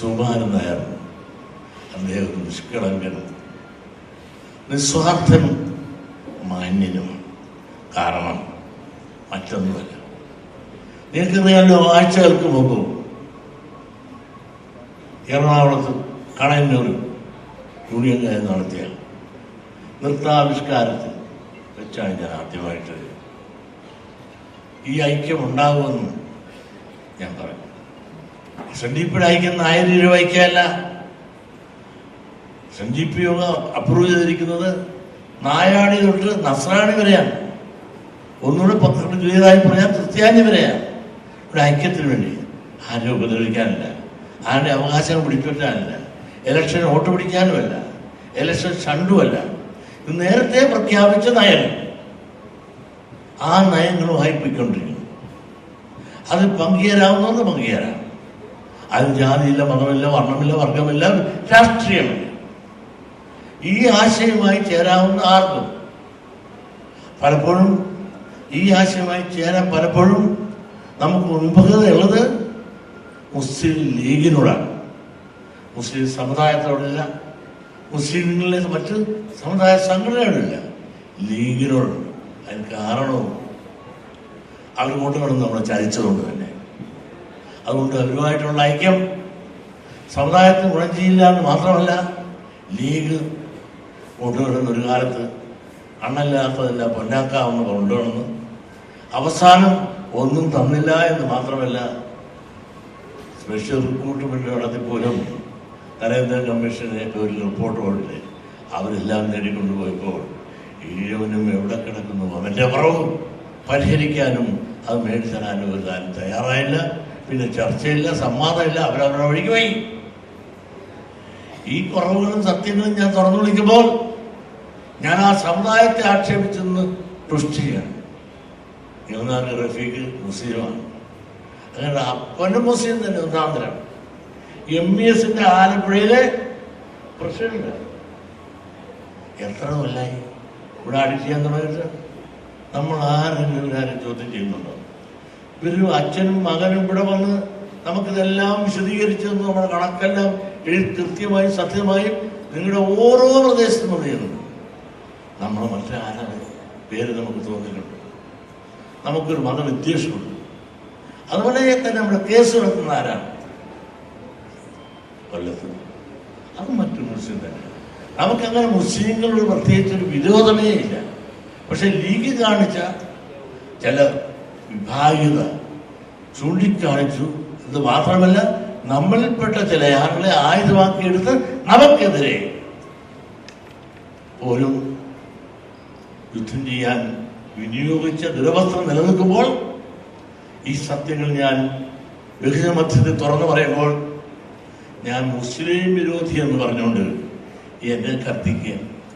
സുകുമാരൻ നായർ അദ്ദേഹം നിഷ്കളങ്കനും നിസ്വാർത്ഥനും മാന്യനും. കാരണം മറ്റൊന്നുമല്ല, നിങ്ങൾക്കറിയാലോ, ആഴ്ചകൾക്ക് മുമ്പ് എറണാകുളത്ത് കണയന്നൂർ യൂണിയൻകാർ നടത്തിയ നൃത്താവിഷ്കാരത്തിൽ വെച്ചാണ് ഞാൻ ആദ്യമായിട്ട് ഈ ഐക്യം ഉണ്ടാകുമെന്ന് ഞാൻ പറഞ്ഞു. SNDP ഐക്യം 1000 രൂപ ഐക്യമല്ല. SNDP യോഗ അപ്രൂവ് ചെയ്തിരിക്കുന്നത് നായാടി തൊട്ട് നസ്രാണി വരെയാണ്. ഒന്നുകൂടെ പത്രത്തിൽ ക്ലിയറായി പറയാൻ ക്രിസ്ത്യാനി വരെയാണ്. ഇവിടെ ഐക്യത്തിന് വേണ്ടി ആരും ഉപദ്രവിക്കാനില്ല, ആരുടെ അവകാശം പിടിച്ചുപറ്റാനില്ല, ഇലക്ഷൻ വോട്ട് പിടിക്കാനുമല്ല, ഇലക്ഷൻ ഷണ്ടുമല്ല. ഇത് നേരത്തെ പ്രഖ്യാപിച്ച നയങ്ങൾ, ആ നയങ്ങളുമായി പോയിക്കൊണ്ടിരിക്കുന്നു. അത് പങ്കുചേരാവുന്നത് പങ്കുചേരാം. അത് ജാതിയില്ല, മതമില്ല, വർണ്ണമില്ല, വർഗമില്ല, രാഷ്ട്രീയമില്ല. ഈ ആശയവുമായി ചേരാവുന്ന ആർക്കും. പലപ്പോഴും ഈ ആശയമായി ചേരാൻ പലപ്പോഴും നമുക്ക് വിമുഖതയുള്ളത് മുസ്ലിം ലീഗിനോടാണ്. മുസ്ലിം സമുദായത്തോടില്ല, മുസ്ലിങ്ങളിലെ മറ്റ് സമുദായ സംഘടനകളില്ല, ലീഗിനോടുണ്ട്. അതിന് കാരണവും അവർ കൊണ്ടുകൊണ്ട് നമ്മളെ ചതിച്ചതുകൊണ്ട് തന്നെ. അതുകൊണ്ട് അവരുമായിട്ടുള്ള ഐക്യം സമുദായത്തിന് ഗുണം ചെയ്യില്ല എന്ന് മാത്രമല്ല, ലീഗ് കൊണ്ടുവരുന്ന ഒരു കാലത്ത് അണ്ണല്ലാത്തതല്ല പൊന്നാക്കാവുന്ന കൊണ്ടുവന്ന് അവസാനം ഒന്നും തന്നില്ല എന്ന് മാത്രമല്ല, സ്പെഷ്യൽ റിക്രൂട്ട്മെന്റ് നടത്തിപ്പോലും നരേന്ദ്ര കമ്മീഷനെ ഒരു റിപ്പോർട്ട് കൊടുത്ത് അവരെല്ലാം നേടിക്കൊണ്ടുപോയപ്പോൾ ഈഴവനും എവിടെ കിടക്കുന്നു അവന്റെ കുറവ് പരിഹരിക്കാനും അത് മേടിച്ചരാനും ഒരു കാര്യം തയ്യാറായില്ല. പിന്നെ ചർച്ചയില്ല, സംവാദമില്ല, അവരവരുടെ വഴിക്ക് പോയി. ഈ കുറവുകളും സത്യങ്ങളും ഞാൻ തുറന്നു വിളിക്കുമ്പോൾ ഞാൻ ആ സമുദായത്തെ ആക്ഷേപിച്ചെന്ന് ട്വിസ്റ്റ് ചെയ്യാണ്. യുവനാഥ് റഫീഖ് മുസ്ലിമാണ്, അങ്ങനെ അപ്പനും മുസ്ലിം തന്നെ ഒന്നാന്തരം. MES ആലപ്പുഴയിലെ പ്രസിഡന്റ് എത്ര കൊല്ലായി ഇവിടെ അടിച്ച് ചെയ്യാൻ തുടങ്ങിയിട്ട്? നമ്മൾ ആരും ചോദ്യം ചെയ്യുന്നുണ്ടോ? ഇവരും അച്ഛനും മകനും ഇവിടെ വന്ന് നമുക്കിതെല്ലാം വിശദീകരിച്ചെന്ന് നമ്മുടെ കണക്കെല്ലാം എഴുതി കൃത്യമായും സത്യമായും നിങ്ങളുടെ ഓരോ പ്രദേശത്തും ചെയ്യുന്നുണ്ട്. നമ്മൾ മറ്റാരുടെ പേര് നമുക്ക് തോന്നിയിട്ടുണ്ട്. നമുക്കൊരു മതവിദ്വേഷമുണ്ട്. അതുപോലെ തന്നെ നമ്മുടെ കേസ് നടത്തുന്ന ആരാണ്? കൊല്ലത്ത്. അത് മറ്റു മുസ്ലിം തന്നെ. നമുക്കങ്ങനെ മുസ്ലിങ്ങളോട് പ്രത്യേകിച്ചൊരു വിരോധമേ ഇല്ല. പക്ഷെ ലീഗ് കാണിച്ച ചില വിഭാഗീയത ചൂണ്ടിക്കാണിച്ചു. ഇത് മാത്രമല്ല, നമ്മളിൽപ്പെട്ട ചില ആളുകളെ ആയുധമാക്കിയെടുത്ത് നമുക്കെതിരെ പോലും യുദ്ധം ചെയ്യാൻ വിനിയോഗിച്ച ദുരവസ്ഥ നിലനിൽക്കുമ്പോൾ ഈ സത്യങ്ങൾ ഞാൻ ബഹുജന മധ്യത്തിൽ തുറന്നു പറയുമ്പോൾ ഞാൻ മുസ്ലിം വിരോധി എന്ന് പറഞ്ഞുകൊണ്ട് എന്നെ കത്തിക്കുക